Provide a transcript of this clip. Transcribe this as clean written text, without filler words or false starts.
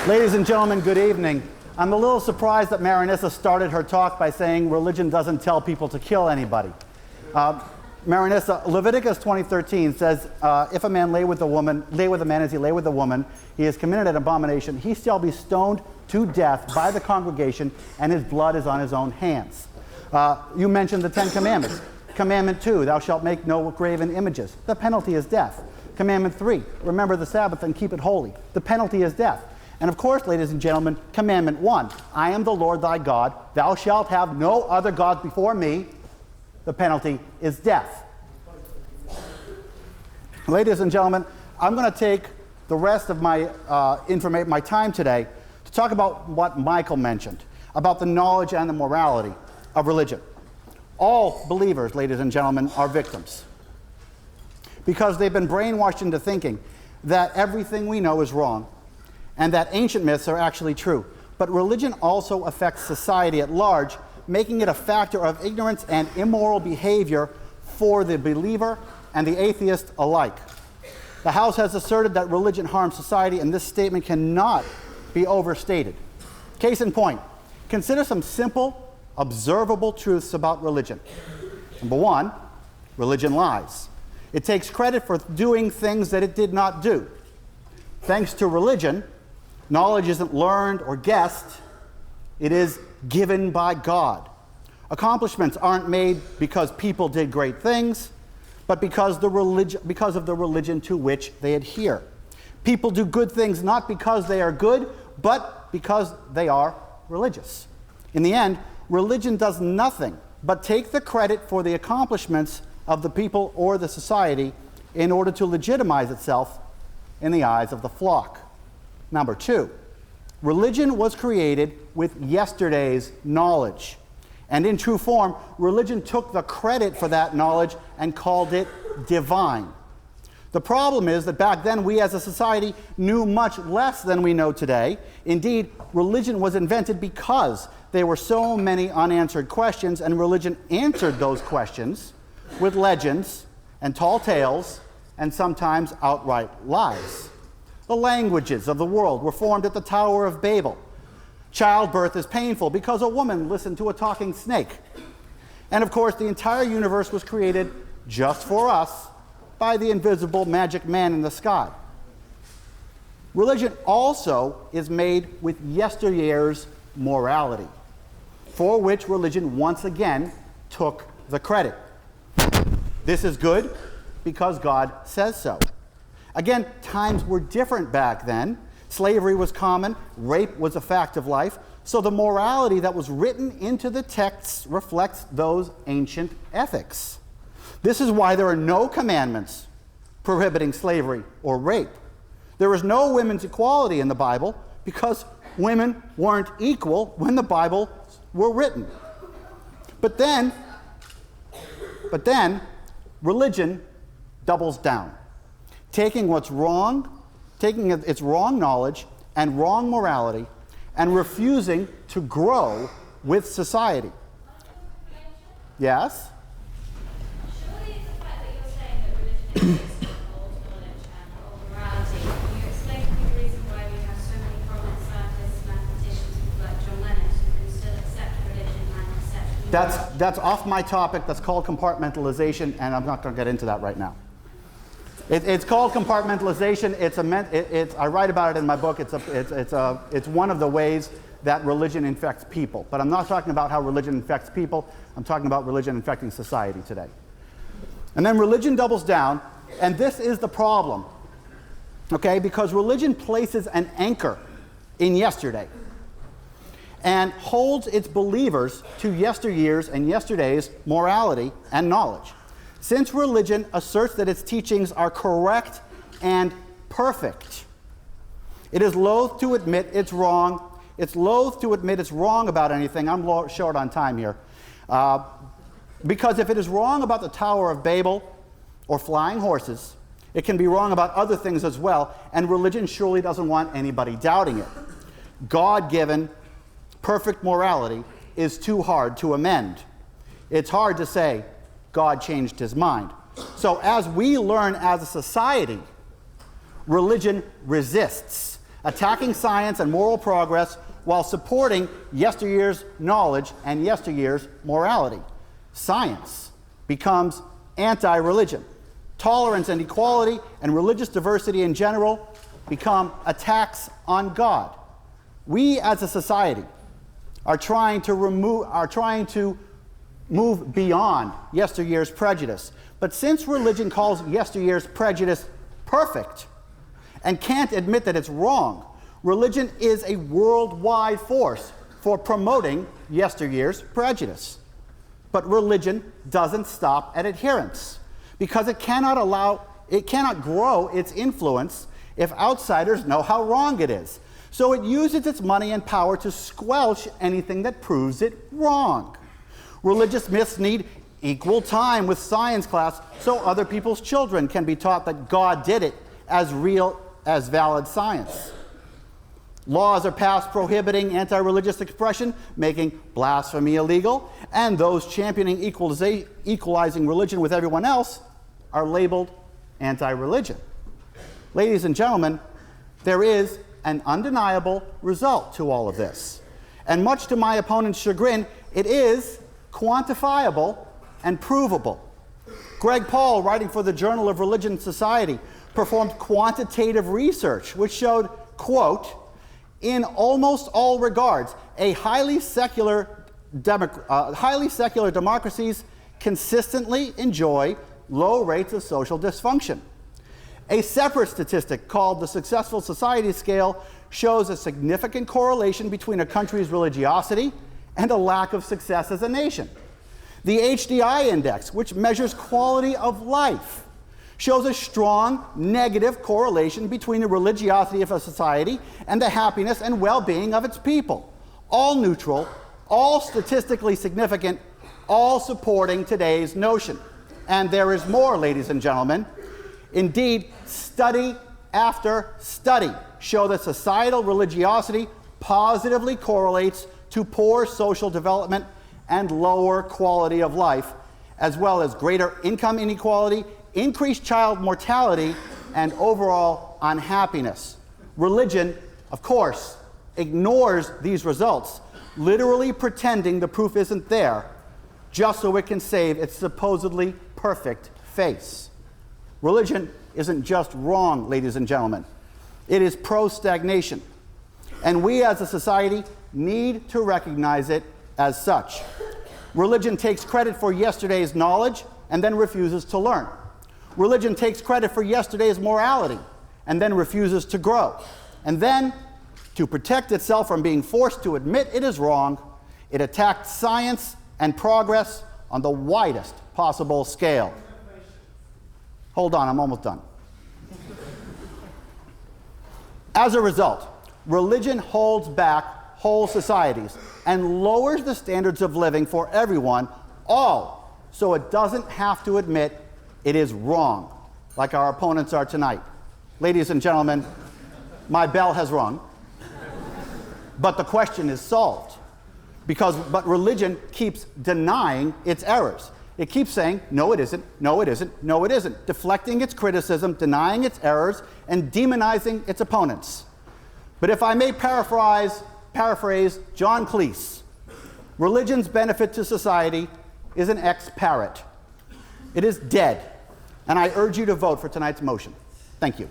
Ladies and gentlemen, good evening. I'm a little surprised that Mehrunissa started her talk by saying religion doesn't tell people to kill anybody. Mehrunissa, Leviticus 20:13 says, if a man lay with a man as he lay with a woman, he has committed an abomination, he shall be stoned to death by the congregation, and his blood is on his own hands. You mentioned the 10 Commandments. Commandment 2, thou shalt make no graven images. The penalty is death. Commandment 3, remember the Sabbath and keep it holy. The penalty is death. And of course, ladies and gentlemen, Commandment 1, I am the Lord thy God, thou shalt have no other gods before me. The penalty is death. Ladies and gentlemen, I'm going to take the rest of my my time today to talk about what Michael mentioned, about the knowledge and the morality of religion. All believers, ladies and gentlemen, are victims because they've been brainwashed into thinking that everything we know is wrong and that ancient myths are actually true. But religion also affects society at large, making it a factor of ignorance and immoral behavior for the believer and the atheist alike. The House has asserted that religion harms society, and this statement cannot be overstated. Case in point, consider some simple, observable truths about religion. Number one, religion lies. It takes credit for doing things that it did not do. Thanks to religion, knowledge isn't learned or guessed, it is given by God. Accomplishments aren't made because people did great things, but because of the religion to which they adhere. People do good things not because they are good, but because they are religious. In the end, religion does nothing but take the credit for the accomplishments of the people or the society in order to legitimize itself in the eyes of the flock. Number two, religion was created with yesterday's knowledge. And in true form, religion took the credit for that knowledge and called it divine. The problem is that back then we as a society knew much less than we know today. Indeed, religion was invented because there were so many unanswered questions, and religion answered those questions with legends and tall tales and sometimes outright lies. The languages of the world were formed at the Tower of Babel. Childbirth is painful because a woman listened to a talking snake. And of course, the entire universe was created just for us by the invisible magic man in the sky. Religion also is made with yesteryear's morality, for which religion once again took the credit. This is good because God says so. Again, times were different back then. Slavery was common, rape was a fact of life, so the morality that was written into the texts reflects those ancient ethics. This is why there are no commandments prohibiting slavery or rape. There is no women's equality in the Bible because women weren't equal when the Bible were written. But then, religion doubles down, taking what's wrong, taking its wrong knowledge and wrong morality and refusing to grow with society. Yes? Surely it's the fact that you're saying that religion exists in old knowledge and old morality. Can you explain to me the reason why we have so many prominent scientists, mathematicians, people like John Lennon, who can still accept religion and accept... That's off my topic. That's called compartmentalization, and I'm not going to get into that right now. It's called compartmentalization. I write about it in my book. It's one of the ways that religion infects people. But I'm not talking about how religion infects people. I'm talking about religion infecting society today. And then religion doubles down, and this is the problem, okay? Because religion places an anchor in yesterday and holds its believers to yesteryear's and yesterday's morality and knowledge. Since religion asserts that its teachings are correct and perfect, it is loath to admit it's wrong. It's loath to admit it's wrong about anything. I'm short on time here. Because if it is wrong about the Tower of Babel or flying horses, it can be wrong about other things as well, and religion surely doesn't want anybody doubting it. God-given, perfect morality is too hard to amend. It's hard to say, God changed his mind. So as we learn as a society, religion resists. attacking science and moral progress while supporting yesteryear's knowledge and yesteryear's morality. Science becomes anti-religion. Tolerance and equality and religious diversity in general become attacks on God. We as a society are trying to move beyond yesteryear's prejudice. But since religion calls yesteryear's prejudice perfect and can't admit that it's wrong, religion is a worldwide force for promoting yesteryear's prejudice. But religion doesn't stop at adherence, because it cannot grow its influence if outsiders know how wrong it is. So it uses its money and power to squelch anything that proves it wrong. Religious myths need equal time with science class so other people's children can be taught that God did it as real as valid science. Laws are passed prohibiting anti-religious expression, making blasphemy illegal, and those championing equalizing religion with everyone else are labeled anti-religion. Ladies and gentlemen, there is an undeniable result to all of this. And much to my opponent's chagrin, it is quantifiable and provable. Greg Paul, writing for the Journal of Religion and Society, performed quantitative research which showed, quote, in almost all regards, highly secular democracies consistently enjoy low rates of social dysfunction. A separate statistic called the Successful Society Scale shows a significant correlation between a country's religiosity and a lack of success as a nation. The HDI index, which measures quality of life, shows a strong negative correlation between the religiosity of a society and the happiness and well-being of its people. All neutral, all statistically significant, all supporting today's notion. And there is more, ladies and gentlemen. Indeed, study after study show that societal religiosity positively correlates to poor social development and lower quality of life, as well as greater income inequality, increased child mortality, and overall unhappiness. Religion, of course, ignores these results, literally pretending the proof isn't there, just so it can save its supposedly perfect face. Religion isn't just wrong, ladies and gentlemen. It is pro-stagnation. And we as a society need to recognize it as such. Religion takes credit for yesterday's knowledge and then refuses to learn. Religion takes credit for yesterday's morality and then refuses to grow. And then, to protect itself from being forced to admit it is wrong, it attacked science and progress on the widest possible scale. Hold on, I'm almost done. As a result, religion holds back whole societies and lowers the standards of living for everyone, all so it doesn't have to admit it is wrong, like our opponents are tonight. Ladies and gentlemen, my bell has rung, but the question is solved. But religion keeps denying its errors. It keeps saying, no it isn't, no it isn't, no it isn't, deflecting its criticism, denying its errors, and demonizing its opponents. But if I may paraphrase John Cleese, religion's benefit to society is an ex-parrot. It is dead, and I urge you to vote for tonight's motion. Thank you.